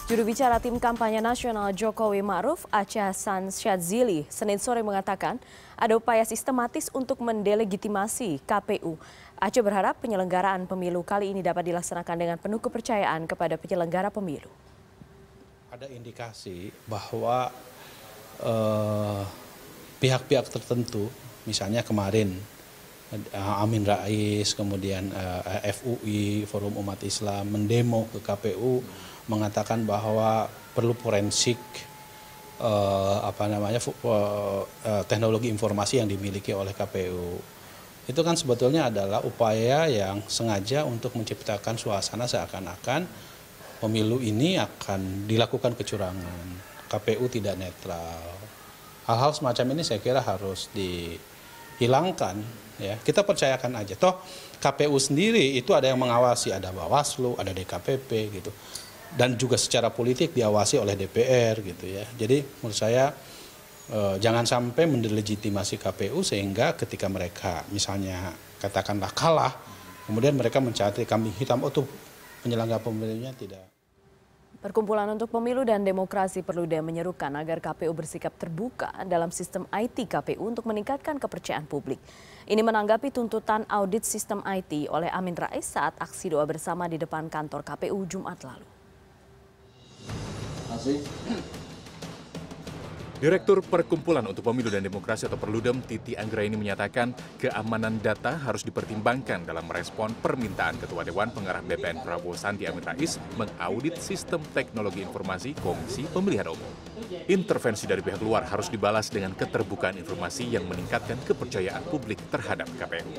Juru bicara tim kampanye nasional Jokowi Ma'ruf, Acha San Syadzili, Senin sore mengatakan ada upaya sistematis untuk mendelegitimasi KPU. Acha berharap penyelenggaraan pemilu kali ini dapat dilaksanakan dengan penuh kepercayaan kepada penyelenggara pemilu. Ada indikasi bahwa pihak-pihak tertentu, misalnya kemarin Amin Rais, kemudian FUI, Forum Umat Islam mendemo ke KPU mengatakan bahwa perlu forensik teknologi informasi yang dimiliki oleh KPU. Itu kan sebetulnya adalah upaya yang sengaja untuk menciptakan suasana seakan-akan pemilu ini akan dilakukan kecurangan, KPU tidak netral. Hal-hal semacam ini saya kira harus dihilangkan. Ya, kita percayakan aja. Toh KPU sendiri itu ada yang mengawasi, ada Bawaslu, ada DKPP gitu. Dan juga secara politik diawasi oleh DPR gitu ya. Jadi menurut saya jangan sampai mendelegitimasi KPU sehingga ketika mereka misalnya katakanlah kalah, kemudian mereka mencari kambing hitam, oh tuh penyelenggara pemilunya tidak. Perkumpulan untuk Pemilu dan Demokrasi Perludem menyerukan agar KPU bersikap terbuka dalam sistem IT KPU untuk meningkatkan kepercayaan publik. Ini menanggapi tuntutan audit sistem IT oleh Amin Rais saat aksi doa bersama di depan kantor KPU Jumat lalu. Direktur Perkumpulan untuk Pemilu dan Demokrasi atau Perludem, Titi Anggraini menyatakan keamanan data harus dipertimbangkan dalam merespon permintaan Ketua Dewan Pengarah BPN Prabowo Sandi Amin Rais mengaudit sistem teknologi informasi Komisi Pemilihan Umum. Intervensi dari pihak luar harus dibalas dengan keterbukaan informasi yang meningkatkan kepercayaan publik terhadap KPU.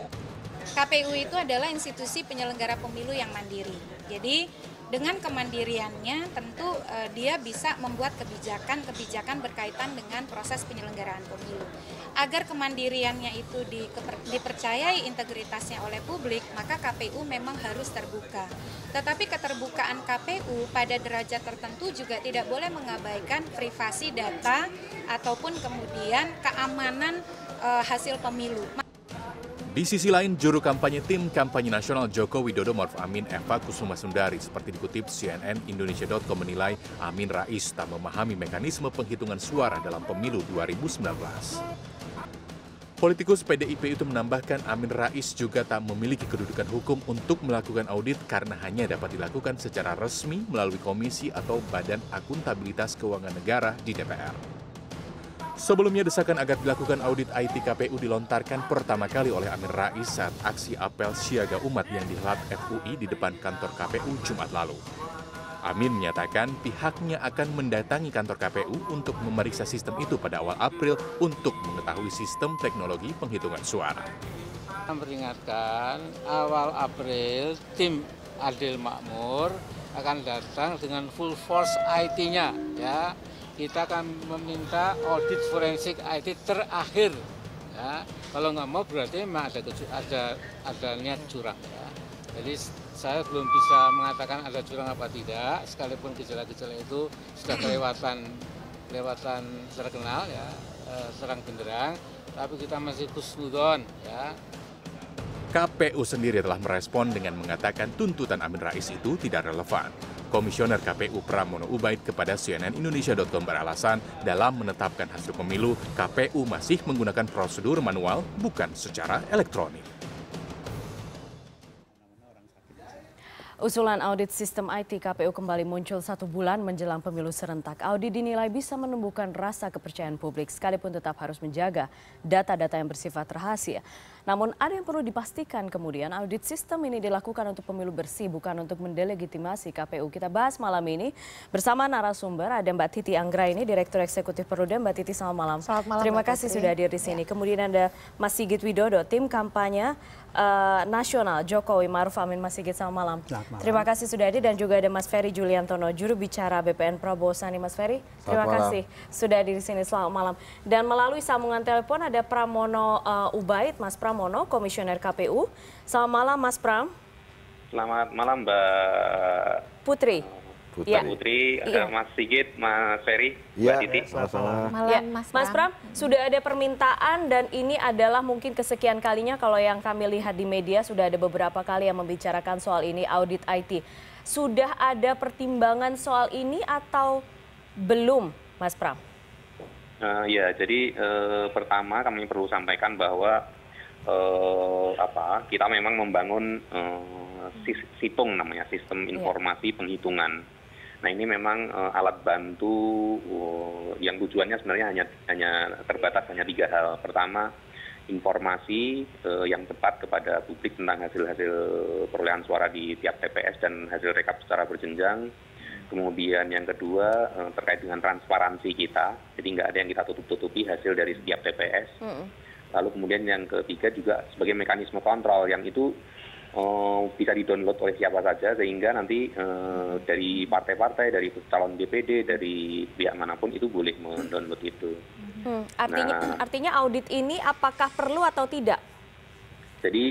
KPU itu adalah institusi penyelenggara pemilu yang mandiri. Jadi dengan kemandiriannya tentu dia bisa membuat kebijakan berkaitan dengan proses penyelenggaraan pemilu. Agar kemandiriannya itu dipercayai integritasnya oleh publik, maka KPU memang harus terbuka. Tetapi keterbukaan KPU pada derajat tertentu juga tidak boleh mengabaikan privasi data ataupun kemudian keamanan hasil pemilu. Di sisi lain, juru kampanye tim kampanye nasional Joko Widodo Ma'ruf Amin Eva Kusuma Sundari seperti dikutip CNN Indonesia.com menilai Amin Rais tak memahami mekanisme penghitungan suara dalam pemilu 2019. Politikus PDIP itu menambahkan Amin Rais juga tak memiliki kedudukan hukum untuk melakukan audit karena hanya dapat dilakukan secara resmi melalui komisi atau badan akuntabilitas keuangan negara di DPR. Sebelumnya desakan agar dilakukan audit IT KPU dilontarkan pertama kali oleh Amin Rais saat aksi apel siaga umat yang dihelat FUI di depan kantor KPU Jumat lalu. Amin menyatakan pihaknya akan mendatangi kantor KPU untuk memeriksa sistem itu pada awal April untuk mengetahui sistem teknologi penghitungan suara. Memperingatkan awal April tim Adil Makmur akan datang dengan full force IT-nya ya. Kita akan meminta audit forensik IT terakhir. Ya. Kalau nggak mau berarti memang ada niat curang. Ya. Jadi saya belum bisa mengatakan ada curang apa tidak, sekalipun gejala-gejala itu sudah kelewatan terkenal, ya, terang benderang, tapi kita masih husnudon. Ya. KPU sendiri telah merespon dengan mengatakan tuntutan Amin Rais itu tidak relevan. Komisioner KPU Pramono Ubaid kepada CNN Indonesia.com beralasan dalam menetapkan hasil pemilu, KPU masih menggunakan prosedur manual bukan secara elektronik. Usulan audit sistem IT KPU kembali muncul 1 bulan menjelang pemilu serentak. Audit dinilai bisa menumbuhkan rasa kepercayaan publik sekalipun tetap harus menjaga data-data yang bersifat rahasia. Namun ada yang perlu dipastikan kemudian audit sistem ini dilakukan untuk pemilu bersih bukan untuk mendelegitimasi KPU. Kita bahas malam ini bersama narasumber ada Mbak Titi Anggraini, Direktur Eksekutif Perludem. Mbak Titi, selamat malam. Selamat malam. Terima kasih sudah hadir di sini. Kemudian ada Mas Sigit Widodo, tim kampanye nasional Jokowi Ma'ruf Amin. Mas Sigit, selamat malam. Terima kasih sudah hadir dan juga ada Mas Ferry Juliantono, juru bicara BPN Prabowo Sandi. Mas Ferry, terima kasih sudah hadir di sini. Selamat malam. Dan melalui sambungan telepon ada Pramono Ubaid, Mas Pramono, Komisioner KPU. Selamat malam, Mas Pram. Selamat malam, Mbak Putri. Putri. Ya. Putri, Mas Sigit, Mas Ferry, Iya, Mbak Titi. sama-sama. Ya, Mas Pram, sudah ada permintaan dan ini adalah mungkin kesekian kalinya kalau yang kami lihat di media sudah ada beberapa kali yang membicarakan soal ini, audit IT. Sudah ada pertimbangan soal ini atau belum, Mas Pram? Ya, jadi pertama kami perlu sampaikan bahwa kita memang membangun SIPONG namanya, Sistem Informasi Penghitungan. Nah, ini memang alat bantu yang tujuannya sebenarnya hanya terbatas hanya 3 hal. Pertama, informasi yang tepat kepada publik tentang hasil-hasil perolehan suara di tiap TPS dan hasil rekap secara berjenjang. Kemudian yang kedua terkait dengan transparansi kita, jadi nggak ada yang kita tutup-tutupi hasil dari setiap TPS. Lalu kemudian yang ketiga juga sebagai mekanisme kontrol yang itu bisa di-download oleh siapa saja sehingga nanti dari partai-partai, dari calon DPD, dari pihak manapun itu boleh mendownload itu. Artinya audit ini apakah perlu atau tidak? Jadi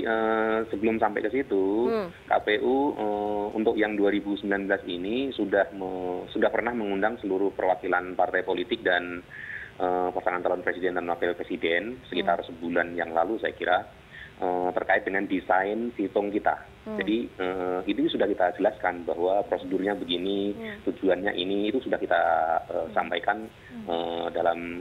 sebelum sampai ke situ, KPU untuk yang 2019 ini sudah pernah mengundang seluruh perwakilan partai politik dan pasangan calon presiden dan wakil presiden sekitar sebulan yang lalu saya kira terkait dengan desain situng kita. Jadi itu sudah kita jelaskan bahwa prosedurnya begini, tujuannya ini, itu sudah kita sampaikan dalam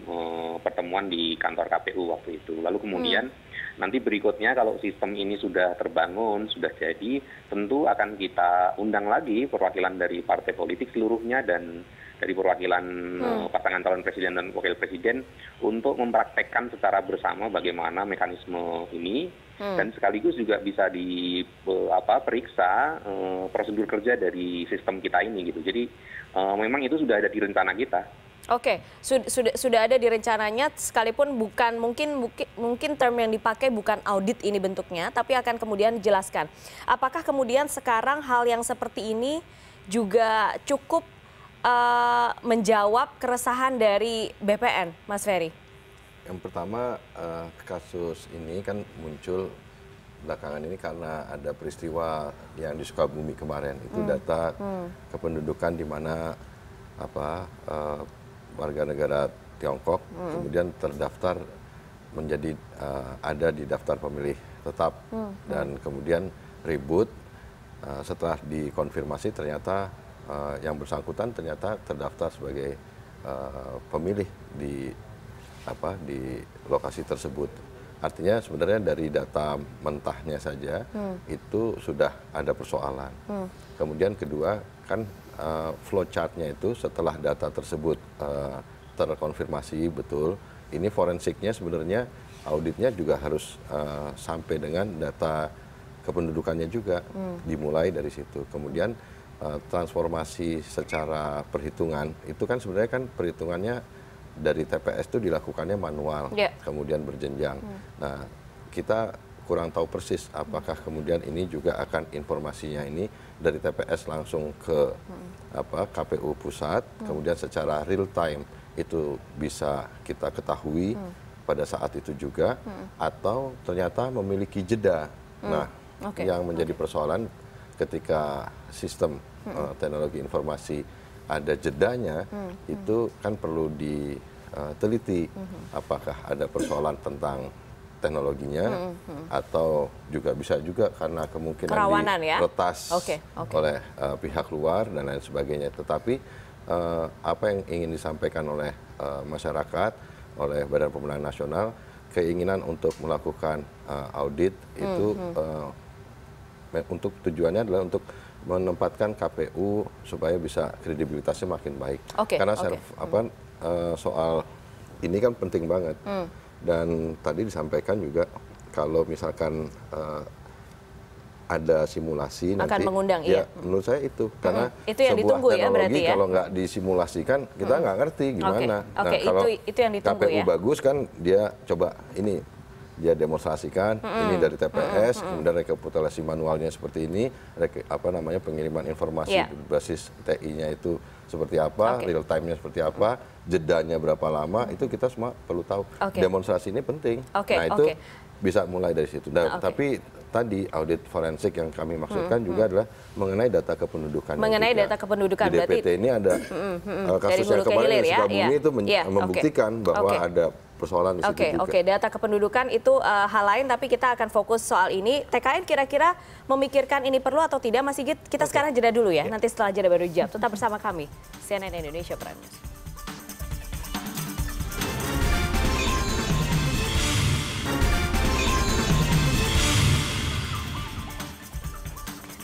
pertemuan di kantor KPU waktu itu. Lalu kemudian nanti berikutnya kalau sistem ini sudah terbangun, sudah jadi, tentu akan kita undang lagi perwakilan dari partai politik seluruhnya dan dari perwakilan pasangan calon presiden dan wakil presiden untuk mempraktekkan secara bersama bagaimana mekanisme ini dan sekaligus juga bisa diperiksa prosedur kerja dari sistem kita ini gitu. Jadi memang itu sudah ada di rencana kita. Oke, sudah ada di rencananya sekalipun bukan mungkin term yang dipakai bukan audit ini bentuknya, tapi akan kemudian dijelaskan. Apakah kemudian sekarang hal yang seperti ini juga cukup menjawab keresahan dari BPN, Mas Ferry? Yang pertama, kasus ini kan muncul belakangan ini karena ada peristiwa yang di Sukabumi kemarin. Itu data kependudukan di mana warga negara Tiongkok kemudian terdaftar menjadi ada di daftar pemilih tetap dan kemudian ribut setelah dikonfirmasi ternyata yang bersangkutan ternyata terdaftar sebagai pemilih di lokasi tersebut. Artinya sebenarnya dari data mentahnya saja itu sudah ada persoalan. Kemudian kedua kan flowchartnya itu setelah data tersebut terkonfirmasi betul, ini forensiknya sebenarnya auditnya juga harus sampai dengan data kependudukannya juga, dimulai dari situ. Kemudian transformasi secara perhitungan itu kan sebenarnya kan perhitungannya dari TPS itu dilakukannya manual, kemudian berjenjang. Nah, kita kurang tahu persis apakah kemudian ini juga akan informasinya ini dari TPS langsung ke KPU pusat, kemudian secara real time itu bisa kita ketahui pada saat itu juga, atau ternyata memiliki jeda. Nah, yang menjadi persoalan ketika sistem teknologi informasi ada jedanya, itu kan perlu diteliti apakah ada persoalan tentang teknologinya atau juga bisa juga karena kemungkinan diretas oleh pihak luar dan lain sebagainya. Tetapi apa yang ingin disampaikan oleh masyarakat, oleh Badan Pemenangan Nasional, keinginan untuk melakukan audit itu untuk tujuannya adalah untuk menempatkan KPU supaya bisa kredibilitasnya makin baik. Karena soal ini kan penting banget. Dan tadi disampaikan juga kalau misalkan ada simulasi akan nanti mengundang, menurut saya itu karena itu yang sebuah ditunggu teknologi berarti kalau nggak disimulasikan kita nggak ngerti gimana. Nah, kalau itu yang ditunggu KPU bagus kan dia coba ini dia demonstrasikan ini dari TPS, kemudian rekapitulasi manualnya seperti ini, pengiriman informasi basis TI-nya itu seperti apa, real time-nya seperti apa, jedanya berapa lama, itu kita semua perlu tahu. Demonstrasi ini penting. Nah, itu bisa mulai dari situ. Tapi tadi audit forensik yang kami maksudkan juga adalah mengenai data kependudukan. Mengenai data kependudukan, di DPT ini ada kasus yang kemarin di Sukabumi itu membuktikan bahwa ada persoalan di situ juga. Oke, data kependudukan itu hal lain, tapi kita akan fokus soal ini. TKN kira-kira memikirkan ini perlu atau tidak? Mas Sigit, kita sekarang jeda dulu ya. Nanti setelah jeda baru dijawab. Tetap bersama kami, CNN Indonesia Prime News.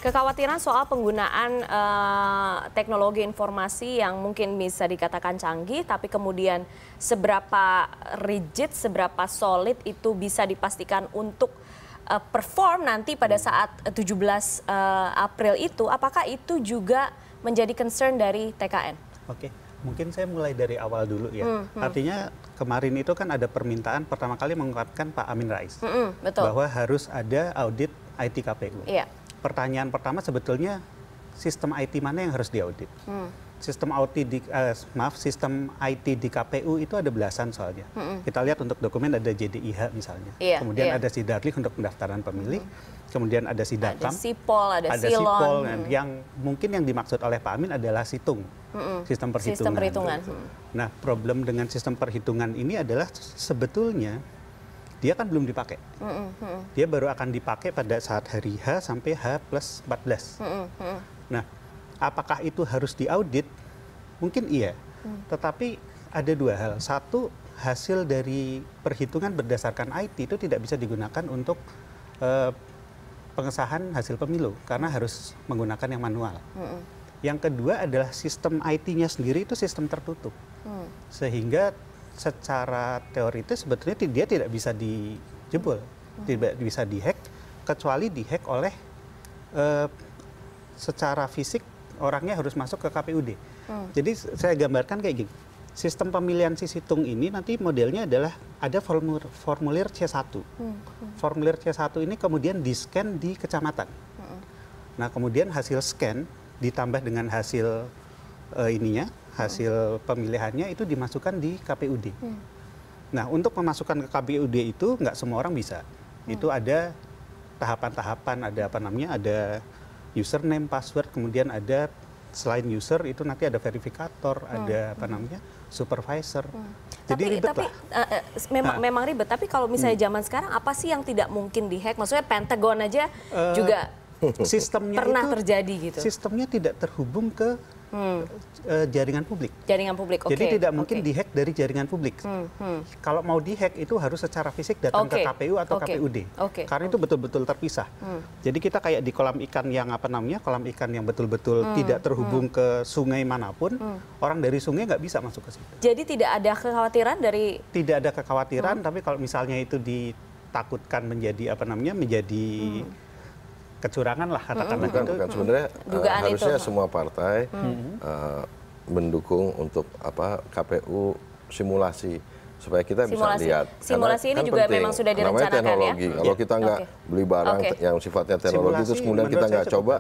Kekhawatiran soal penggunaan teknologi informasi yang mungkin bisa dikatakan canggih, tapi kemudian seberapa rigid, seberapa solid itu bisa dipastikan untuk perform nanti pada saat 17 April itu, apakah itu juga menjadi concern dari TKN? Oke, mungkin saya mulai dari awal dulu ya. Artinya kemarin itu kan ada permintaan pertama kali mengungkapkan Pak Amin Rais betul. bahwa harus ada audit IT KPU. Iya. Pertanyaan pertama sebetulnya sistem IT mana yang harus diaudit? Sistem IT di KPU itu ada belasan soalnya. Kita lihat untuk dokumen ada JDIH misalnya. Kemudian ada Sidarlik untuk pendaftaran pemilih. Kemudian ada Sidatam. Ada Sipol, ada Silon. Yang mungkin yang dimaksud oleh Pak Amin adalah Situng. Sistem perhitungan. Sistem perhitungan. Nah, problem dengan sistem perhitungan ini adalah sebetulnya dia kan belum dipakai. Dia baru akan dipakai pada saat hari H sampai H+14. Nah, apakah itu harus diaudit? Mungkin iya. Tetapi ada dua hal. Satu, hasil dari perhitungan berdasarkan IT itu tidak bisa digunakan untuk pengesahan hasil pemilu karena harus menggunakan yang manual. Yang kedua adalah sistem IT-nya sendiri itu sistem tertutup. Sehingga secara teoritis sebetulnya dia tidak bisa dijebol, tidak bisa dihack, kecuali dihack oleh secara fisik orangnya harus masuk ke KPUD. Jadi saya gambarkan kayak gini, sistem pemilihan si Situng ini nanti modelnya adalah ada formulir C1. Formulir C1 ini kemudian di-scan di kecamatan. Nah kemudian hasil scan ditambah dengan hasil hasil pemilihannya itu dimasukkan di KPUD. Nah, untuk memasukkan ke KPUD itu nggak semua orang bisa. Itu ada tahapan-tahapan, ada username, password, kemudian ada selain user itu nanti ada verifikator, ada supervisor. Jadi ribet lah. Memang ribet. Tapi kalau misalnya zaman sekarang apa sih yang tidak mungkin dihack? Maksudnya Pentagon aja juga sistemnya pernah itu, terjadi gitu. Sistemnya tidak terhubung ke jaringan publik. Jaringan publik, oke. Jadi tidak mungkin dihack dari jaringan publik. Kalau mau dihack itu harus secara fisik datang ke KPU atau KPUD. Karena itu betul-betul terpisah. Jadi kita kayak di kolam ikan yang kolam ikan yang betul-betul tidak terhubung ke sungai manapun, orang dari sungai nggak bisa masuk ke situ. Jadi tidak ada kekhawatiran dari? Tidak ada kekhawatiran, tapi kalau misalnya itu ditakutkan menjadi menjadi kecurangan lah katakanlah gitu. Bukan. Sebenarnya harusnya semua partai mendukung untuk KPU simulasi supaya kita bisa lihat. Simulasi ini juga penting. Memang sudah direncanakan teknologi. Ya. Kalau kita nggak beli barang yang sifatnya teknologi terus kemudian kita nggak coba,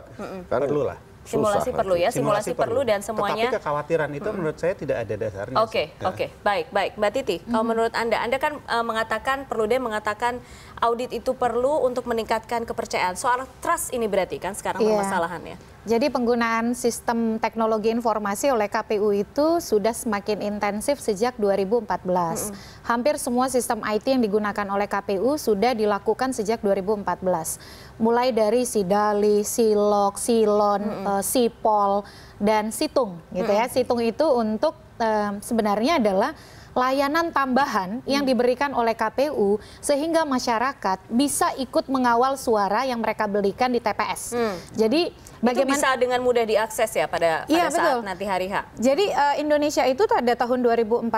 kan perlu lah. Simulasi perlu ya, simulasi perlu dan semuanya. Tetapi kekhawatiran itu menurut saya tidak ada dasarnya. Oke. Baik. Mbak Titi, kalau menurut Anda kan mengatakan, Perludem mengatakan audit itu perlu untuk meningkatkan kepercayaan. Soal trust ini berarti kan sekarang permasalahannya. Jadi penggunaan sistem teknologi informasi oleh KPU itu sudah semakin intensif sejak 2014. Hampir semua sistem IT yang digunakan oleh KPU sudah dilakukan sejak 2014. Mulai dari Sidali, Silok, Silon, Sipol, dan Situng gitu ya. Situng itu untuk sebenarnya adalah layanan tambahan yang diberikan oleh KPU sehingga masyarakat bisa ikut mengawal suara yang mereka belikan di TPS. Jadi bagaimana itu bisa dengan mudah diakses ya pada saat nanti hari H. Jadi Indonesia itu pada tahun 2014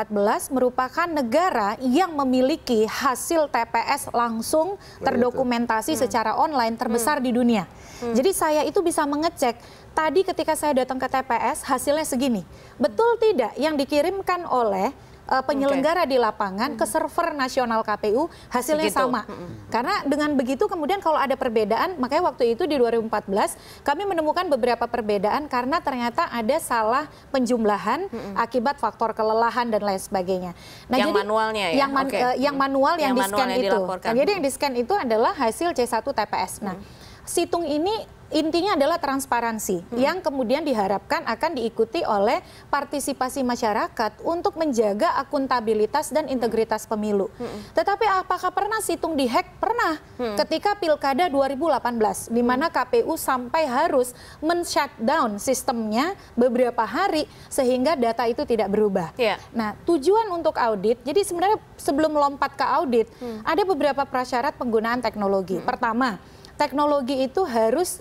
merupakan negara yang memiliki hasil TPS langsung terdokumentasi secara online terbesar di dunia. Jadi saya itu bisa mengecek tadi ketika saya datang ke TPS hasilnya segini. Betul tidak yang dikirimkan oleh penyelenggara di lapangan ke server nasional KPU hasilnya sama. Karena dengan begitu kemudian kalau ada perbedaan, makanya waktu itu di 2014 kami menemukan beberapa perbedaan karena ternyata ada salah penjumlahan akibat faktor kelelahan dan lain sebagainya. Nah, yang jadi, manualnya ya? Yang manual yang di-scan itu. Nah, jadi yang di-scan itu adalah hasil C1 TPS. Nah, situng ini intinya adalah transparansi yang kemudian diharapkan akan diikuti oleh partisipasi masyarakat untuk menjaga akuntabilitas dan integritas pemilu. Tetapi apakah pernah situng dihack? Pernah. Ketika Pilkada 2018, di mana KPU sampai harus men-shutdown sistemnya beberapa hari sehingga data itu tidak berubah. Nah, tujuan untuk audit, jadi sebenarnya sebelum melompat ke audit, ada beberapa prasyarat penggunaan teknologi. Pertama, teknologi itu harus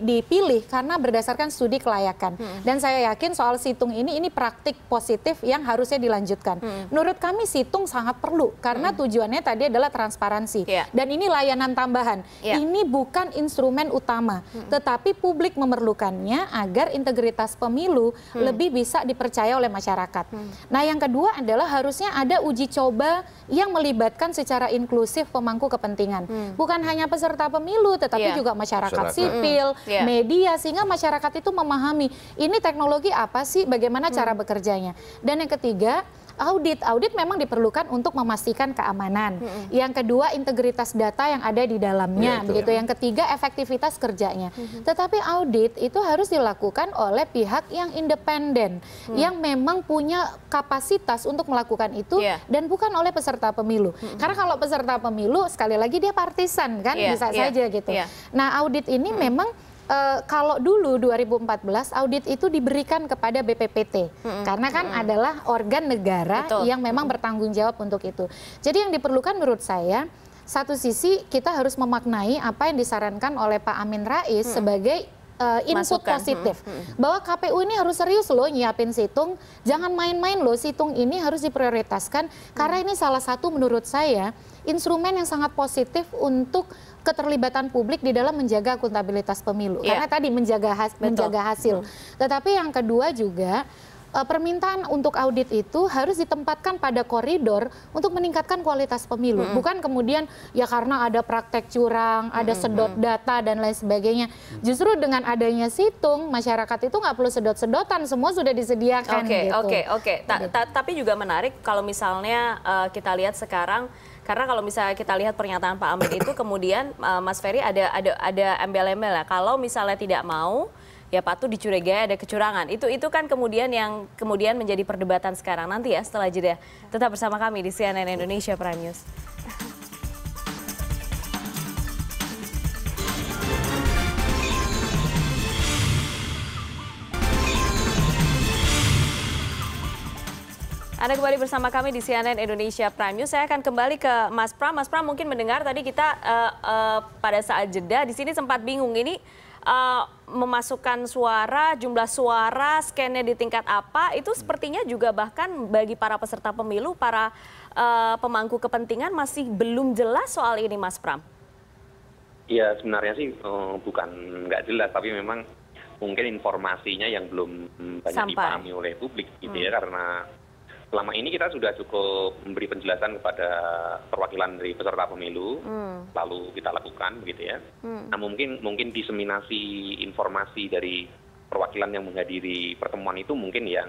dipilih karena berdasarkan studi kelayakan. Dan saya yakin soal situng ini praktik positif yang harusnya dilanjutkan. Menurut kami situng sangat perlu karena tujuannya tadi adalah transparansi. Dan ini layanan tambahan. Ini bukan instrumen utama, tetapi publik memerlukannya agar integritas pemilu lebih bisa dipercaya oleh masyarakat. Nah, yang kedua adalah harusnya ada uji coba yang melibatkan secara inklusif pemangku kepentingan. Bukan hanya peserta pemilu, tetapi juga masyarakat sipil, media, sehingga masyarakat itu memahami ini teknologi apa sih, bagaimana cara bekerjanya. Dan yang ketiga, audit memang diperlukan untuk memastikan keamanan. Yang kedua, integritas data yang ada di dalamnya, begitu. Yang ketiga, efektivitas kerjanya. Tetapi audit itu harus dilakukan oleh pihak yang independen, yang memang punya kapasitas untuk melakukan itu, dan bukan oleh peserta pemilu. Karena kalau peserta pemilu, sekali lagi dia partisan, kan, bisa saja gitu. Nah, audit ini memang kalau dulu 2014 audit itu diberikan kepada BPPT karena kan adalah organ negara yang memang bertanggung jawab untuk itu. Jadi yang diperlukan menurut saya, satu sisi kita harus memaknai apa yang disarankan oleh Pak Amin Rais sebagai input positif bahwa KPU ini harus serius loh nyiapin situng, jangan main-main loh, situng ini harus diprioritaskan karena ini salah satu menurut saya instrumen yang sangat positif untuk keterlibatan publik di dalam menjaga akuntabilitas pemilu. Karena tadi menjaga hasil. Tetapi yang kedua juga permintaan untuk audit itu harus ditempatkan pada koridor untuk meningkatkan kualitas pemilu. Bukan kemudian ya karena ada praktek curang, ada sedot data dan lain sebagainya. Justru dengan adanya situng, masyarakat itu nggak perlu sedot-sedotan, semua sudah disediakan. Tapi juga menarik kalau misalnya kita lihat sekarang, karena kalau misalnya kita lihat pernyataan Pak Amin itu kemudian Mas Ferry ada embel-embel ya, kalau misalnya tidak mau ya patut dicurigai ada kecurangan. Itu kan kemudian yang kemudian menjadi perdebatan sekarang. Nanti ya setelah jeda. Tetap bersama kami di CNN Indonesia Prime News. Anda kembali bersama kami di CNN Indonesia Prime News. Saya akan kembali ke Mas Pram. Mas Pram mungkin mendengar tadi kita pada saat jeda di sini sempat bingung ini memasukkan suara, jumlah suara, scan-nya di tingkat apa, itu sepertinya juga bahkan bagi para peserta pemilu, para pemangku kepentingan masih belum jelas soal ini, Mas Pram. Iya, sebenarnya sih bukan nggak jelas, tapi memang mungkin informasinya yang belum banyak dipahami oleh publik gitu ya, karena selama ini kita sudah cukup memberi penjelasan kepada perwakilan dari peserta pemilu, lalu kita lakukan begitu ya. Nah, mungkin diseminasi informasi dari perwakilan yang menghadiri pertemuan itu mungkin yang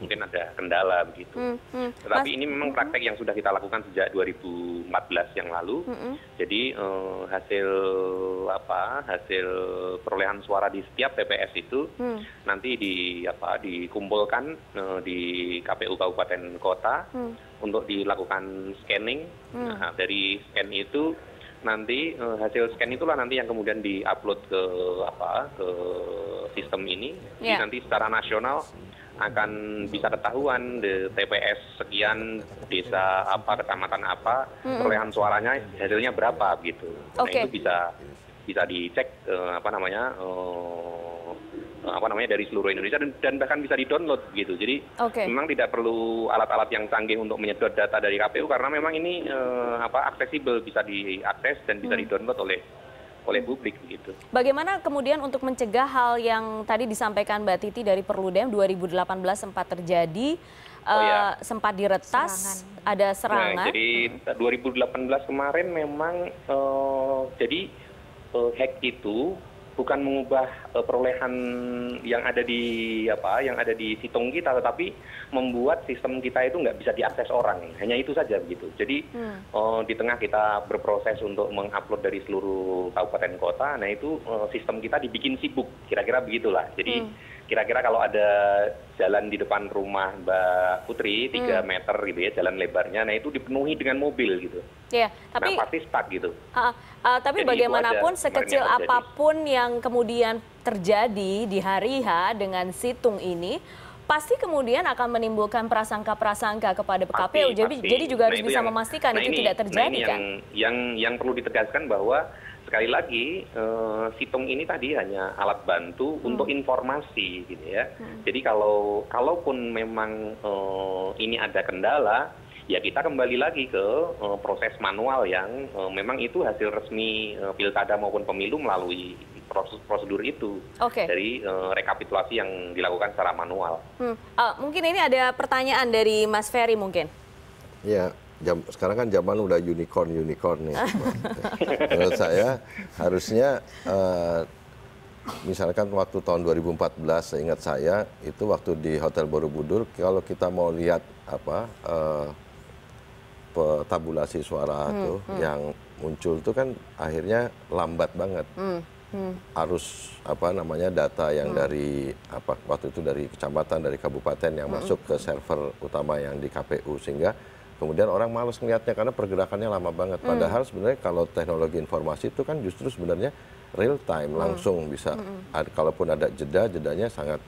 mungkin ada kendala begitu. Tetapi ini memang praktek yang sudah kita lakukan sejak 2014 yang lalu. Jadi hasil perolehan suara di setiap TPS itu nanti dikumpulkan di KPU kabupaten kota untuk dilakukan scanning. Nah, dari scan itu nanti hasil scan itulah nanti yang kemudian diupload ke sistem ini. Jadi nanti secara nasional akan bisa ketahuan di TPS sekian, desa apa, kecamatan apa, perolehan suaranya hasilnya berapa gitu. Nah, itu bisa dicek dari seluruh Indonesia dan bahkan bisa di-download gitu. Jadi memang tidak perlu alat-alat yang canggih untuk menyedot data dari KPU karena memang ini aksesibel, bisa diakses dan bisa di-download oleh publik gitu. Bagaimana kemudian untuk mencegah hal yang tadi disampaikan Mbak Titi dari Perludem 2018 sempat terjadi sempat diretas, ada serangan. Nah, jadi 2018 kemarin memang jadi hack itu bukan mengubah perolehan yang ada di situng kita, tetapi membuat sistem kita itu nggak bisa diakses orang. Hanya itu saja begitu. Jadi di tengah kita berproses untuk mengupload dari seluruh kabupaten kota, nah itu sistem kita dibikin sibuk, kira-kira begitulah. Jadi kira-kira kalau ada jalan di depan rumah Mbak Putri 3 meter gitu ya, jalan lebarnya, nah itu dipenuhi dengan mobil gitu. Iya, tapi nah, pasti stuck gitu. Tapi Jadi bagaimanapun sekecil apapun yang kemudian terjadi di hari H dengan situng ini, pasti kemudian akan menimbulkan prasangka-prasangka kepada KPU. Jadi juga harus bisa memastikan itu tidak terjadi kan? Yang perlu ditegaskan bahwa sekali lagi situng ini tadi hanya alat bantu untuk informasi gitu ya. Jadi kalaupun memang ini ada kendala, ya kita kembali lagi ke proses manual yang memang itu hasil resmi pilkada maupun pemilu melalui prosedur itu dari rekapitulasi yang dilakukan secara manual. Mungkin ini ada pertanyaan dari Mas Ferry mungkin. Ya, sekarang kan zaman udah unicorn nih. Menurut saya harusnya misalkan waktu tahun 2014, seingat saya itu waktu di Hotel Borobudur, kalau kita mau lihat tabulasi suara tuh yang muncul tuh kan akhirnya lambat banget. Arus data yang dari waktu itu dari kecamatan, dari kabupaten yang masuk ke server utama yang di KPU, sehingga kemudian orang malas melihatnya karena pergerakannya lama banget. Padahal sebenarnya kalau teknologi informasi itu kan justru sebenarnya real time, langsung bisa. Kalaupun ada jedanya sangat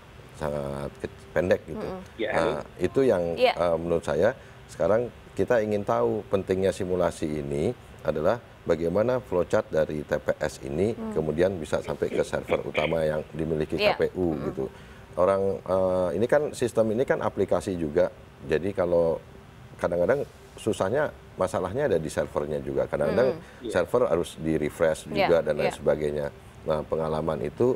pendek gitu. Nah, itu yang menurut saya sekarang kita ingin tahu pentingnya simulasi ini adalah bagaimana flowchart dari TPS ini kemudian bisa sampai ke server utama yang dimiliki KPU gitu. Ini kan sistem ini kan aplikasi juga. Jadi kalau kadang-kadang susahnya masalahnya ada di servernya juga. Kadang-kadang server harus di-refresh juga dan lain sebagainya. Nah, pengalaman itu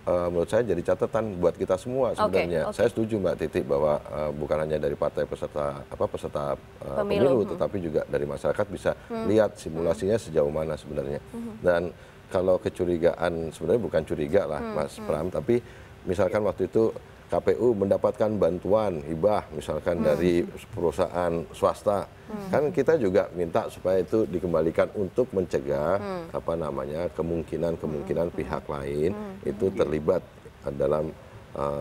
menurut saya jadi catatan buat kita semua sebenarnya. Saya setuju Mbak Titi bahwa bukan hanya dari partai peserta pemilu, tetapi juga dari masyarakat bisa lihat simulasinya sejauh mana sebenarnya. Dan kalau kecurigaan, sebenarnya bukan curiga lah Mas Pram, tapi misalkan waktu itu KPU mendapatkan bantuan hibah misalkan dari perusahaan swasta, kan kita juga minta supaya itu dikembalikan untuk mencegah kemungkinan pihak lain itu terlibat dalam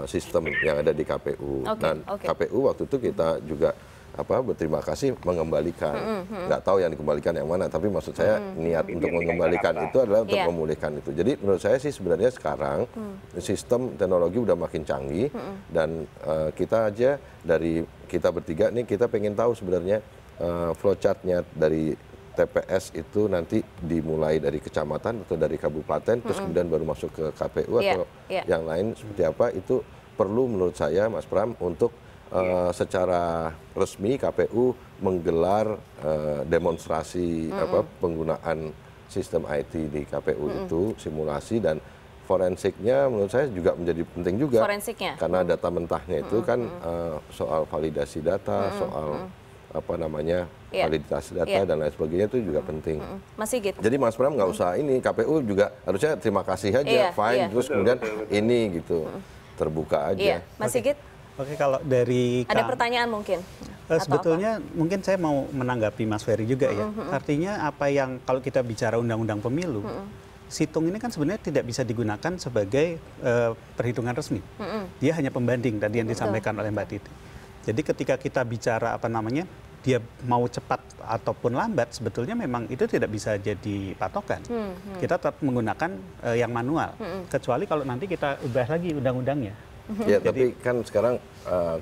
sistem yang ada di KPU. Dan KPU waktu itu kita juga berterima kasih mengembalikan. Nggak tahu yang dikembalikan yang mana, tapi maksud saya niat untuk mengembalikan itu adalah untuk memulihkan itu. Jadi menurut saya sih sebenarnya sekarang sistem teknologi udah makin canggih dan kita aja dari kita bertiga nih kita pengen tahu sebenarnya flowchartnya dari TPS itu nanti dimulai dari kecamatan atau dari kabupaten terus kemudian baru masuk ke KPU atau yang lain seperti apa, itu perlu menurut saya Mas Pram untuk secara resmi KPU menggelar demonstrasi penggunaan sistem IT di KPU itu, simulasi, dan forensiknya menurut saya juga menjadi penting juga. Karena data mentahnya itu kan soal validasi data, soal validitas data dan lain sebagainya itu juga penting. Mas Sigit. Jadi Mas Pram nggak usah ini, KPU juga harusnya terima kasih aja, fine, terus kemudian ini gitu terbuka aja. Mas Sigit. Oke, kalau dari ada pertanyaan mungkin? Sebetulnya mungkin saya mau menanggapi Mas Ferry juga ya. Artinya apa yang kalau kita bicara undang-undang pemilu, situng ini kan sebenarnya tidak bisa digunakan sebagai perhitungan resmi. Dia hanya pembanding tadi yang disampaikan oleh Mbak Titi. Jadi ketika kita bicara dia mau cepat ataupun lambat, sebetulnya memang itu tidak bisa jadi patokan. Kita tetap menggunakan yang manual, kecuali kalau nanti kita ubah lagi undang-undangnya. Ya, tapi kan sekarang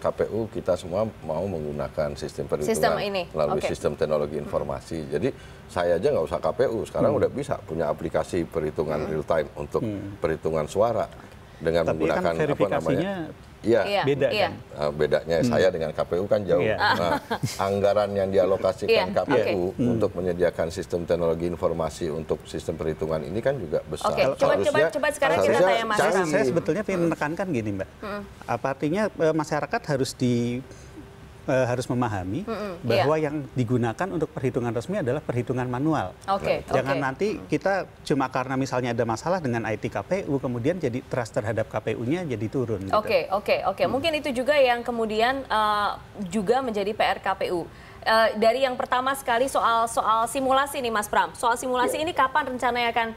KPU kita semua mau menggunakan sistem perhitungan melalui sistem teknologi informasi. Jadi saya aja nggak usah KPU, sekarang udah bisa punya aplikasi perhitungan real time untuk perhitungan suara dengan menggunakan beda kan? Bedanya saya dengan KPU kan jauh. Nah, anggaran yang dialokasikan KPU untuk menyediakan sistem teknologi informasi untuk sistem perhitungan ini kan juga besar. Coba sekarang kita tanya Mas Ram. Saya sebetulnya ingin menekankan gini Mbak. Apa artinya masyarakat harus harus memahami bahwa yang digunakan untuk perhitungan resmi adalah perhitungan manual. Jangan nanti kita cuma karena misalnya ada masalah dengan IT KPU, kemudian jadi trust terhadap KPU-nya jadi turun. Gitu. Oke. Mungkin itu juga yang kemudian juga menjadi PR KPU. Dari yang pertama sekali soal simulasi nih Mas Pram. Soal simulasi ini kapan rencananya akan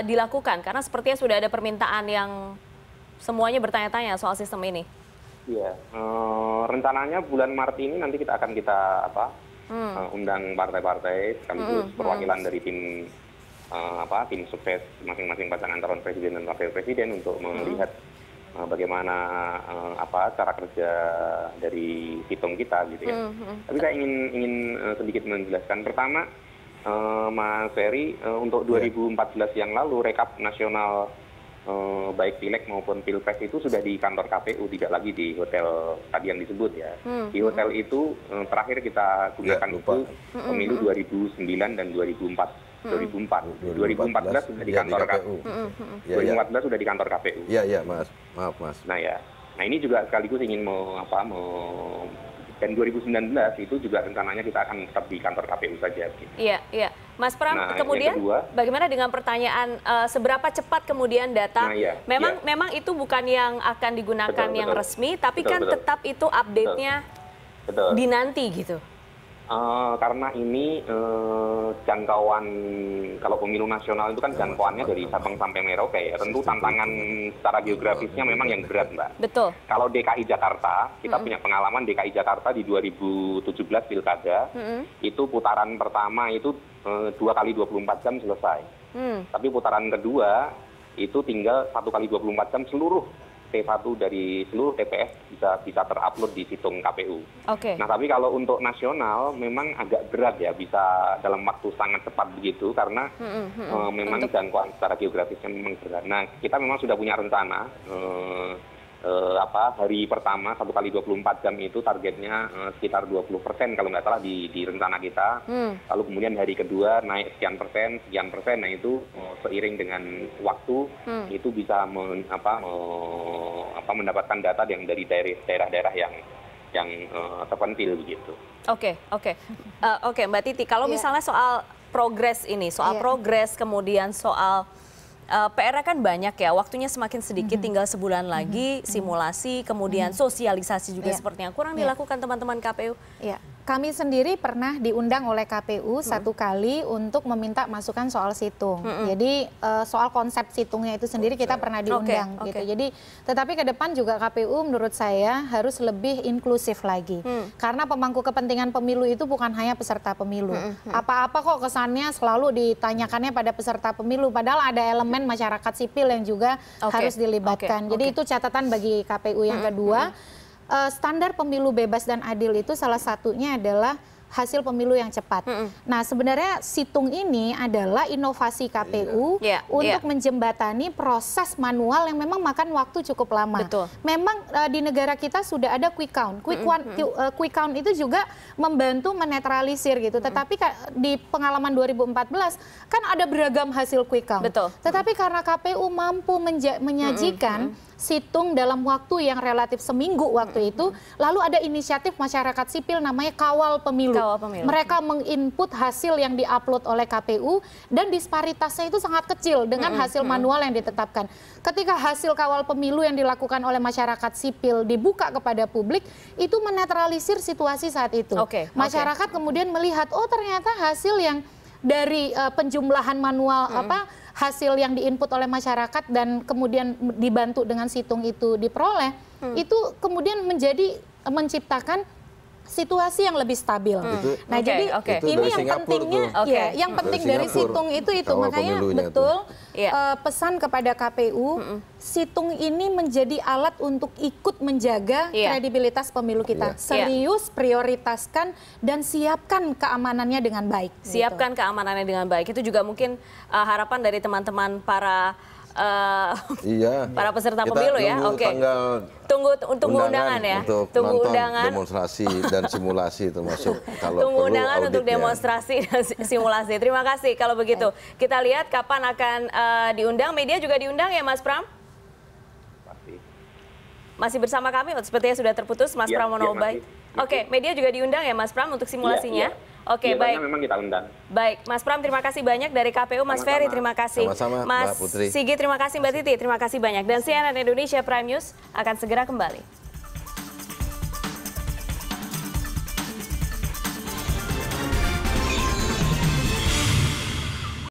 dilakukan? Karena sepertinya sudah ada permintaan yang semuanya bertanya-tanya soal sistem ini. Iya, rencananya bulan Maret ini nanti akan kita undang partai-partai sekaligus perwakilan dari tim tim sukses masing-masing pasangan calon presiden dan wakil presiden untuk melihat bagaimana cara kerja dari situng kita gitu ya. Tapi saya ingin sedikit menjelaskan. Pertama, Mas Ferry, untuk 2014 yang lalu rekap nasional baik pileg maupun pilpres itu sudah di kantor KPU, tidak lagi di hotel tadi yang disebut ya. Di hotel itu terakhir kita gunakan itu pemilu 2009 dan 2014 sudah di kantor KPU. 2014 sudah di kantor KPU. Iya, Mas. Maaf, Mas. Nah ini juga sekaligus ingin dan 2019 itu juga rencananya kita akan tetap di kantor KPU saja. Gitu. Iya. Mas Pram, kemudian bagaimana dengan pertanyaan seberapa cepat kemudian data? Memang itu bukan yang akan digunakan yang resmi, tapi kan tetap itu update-nya dinanti gitu. Karena ini jangkauan, kalau pemilu nasional itu kan jangkauannya dari Sabang sampai Merauke ya. Tentu tantangan secara geografisnya memang yang berat, Mbak. Betul. Kalau DKI Jakarta, kita punya pengalaman DKI Jakarta di 2017 pilkada, itu putaran pertama itu 2 kali 24 jam selesai. Tapi putaran kedua itu tinggal 1 kali 24 jam seluruh T1 dari seluruh TPS bisa terupload di situng KPU. Nah, tapi kalau untuk nasional memang agak berat ya, bisa dalam waktu sangat cepat begitu karena memang jangkauan secara geografisnya memang berat. Nah, kita memang sudah punya rencana hari pertama 1 kali 24 jam itu targetnya sekitar 20% kalau nggak salah di rencana kita. Lalu kemudian hari kedua naik sekian persen. Nah itu seiring dengan waktu itu bisa mendapatkan data yang dari daerah-daerah yang terpencil begitu. Oke, Mbak Titi, kalau misalnya soal progres ini, progres kemudian soal PR-nya kan banyak ya, waktunya semakin sedikit, tinggal sebulan lagi, simulasi, kemudian sosialisasi juga seperti yang kurang dilakukan teman-teman KPU. Kami sendiri pernah diundang oleh KPU satu kali untuk meminta masukan soal situng. Jadi soal konsep situngnya itu sendiri kita pernah diundang gitu. Jadi tetapi ke depan juga KPU menurut saya harus lebih inklusif lagi. Karena pemangku kepentingan pemilu itu bukan hanya peserta pemilu. Apa-apa kok kesannya selalu ditanyakannya pada peserta pemilu, padahal ada elemen masyarakat sipil yang juga harus dilibatkan. Jadi itu catatan bagi KPU. Yang kedua, standar pemilu bebas dan adil itu salah satunya adalah hasil pemilu yang cepat. Nah, sebenarnya situng ini adalah inovasi KPU untuk menjembatani proses manual yang memang makan waktu cukup lama. Memang di negara kita sudah ada quick count. Quick count itu juga membantu menetralisir gitu. Tetapi di pengalaman 2014 kan ada beragam hasil quick count. Tetapi karena KPU mampu menyajikan situng dalam waktu yang relatif seminggu waktu itu, lalu ada inisiatif masyarakat sipil namanya Kawal Pemilu. Mereka menginput hasil yang diupload oleh KPU dan disparitasnya itu sangat kecil dengan hasil manual yang ditetapkan. Ketika hasil Kawal Pemilu yang dilakukan oleh masyarakat sipil dibuka kepada publik, itu menetralisir situasi saat itu. Masyarakat kemudian melihat, oh ternyata hasil yang dari penjumlahan manual hasil yang diinput oleh masyarakat dan kemudian dibantu dengan situng itu diperoleh, itu kemudian menciptakan situasi yang lebih stabil. Nah, jadi ini yang pentingnya, yang penting dari situng itu makanya betul pesan kepada KPU, situng ini menjadi alat untuk ikut menjaga kredibilitas pemilu kita. Serius, prioritaskan dan siapkan keamanannya dengan baik. Siapkan keamanannya dengan baik. Itu juga mungkin harapan dari teman-teman para para peserta pemilu ya. Tunggu undangan ya. Tunggu undangan, demonstrasi dan simulasi termasuk kalau tunggu undangan untuk demonstrasi dan simulasi. Terima kasih kalau begitu. Kita lihat kapan akan diundang. Media juga diundang ya Mas Pram? Masih bersama kami, sepertinya sudah terputus Mas Pramono Ubay. Oke, media juga diundang ya Mas Pram untuk simulasinya? Iya. Oke, Biasanya baik. memang kita undang. Baik, Mas Pram terima kasih banyak dari KPU, Mas Sama-sama. Ferry terima kasih. Sama-sama, Mas Mbak Putri. Sigi terima kasih, Mbak Titi terima kasih banyak. Dan CNN Indonesia Prime News akan segera kembali.